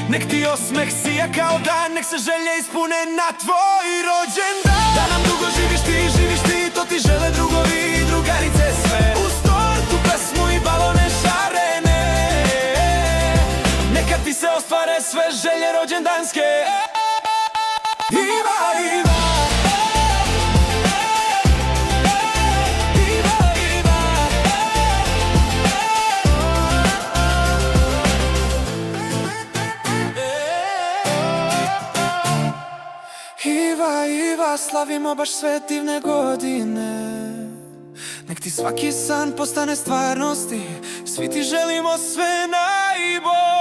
Nek ti osmeh sija kao dan, nek se želje ispune na tvoj rođendan. Da nam dugo živiš ti, to ti žele drugovi i drugarice sve. Uz tortu, pesmu i balone šarene, neka ti se ostvare sve želje rođendanske. Iva, Iva, Iva, Iva, slavimo baš sve divne godine. Nek ti svaki san postane stvarnosti, svi ti želimo sve najbolje.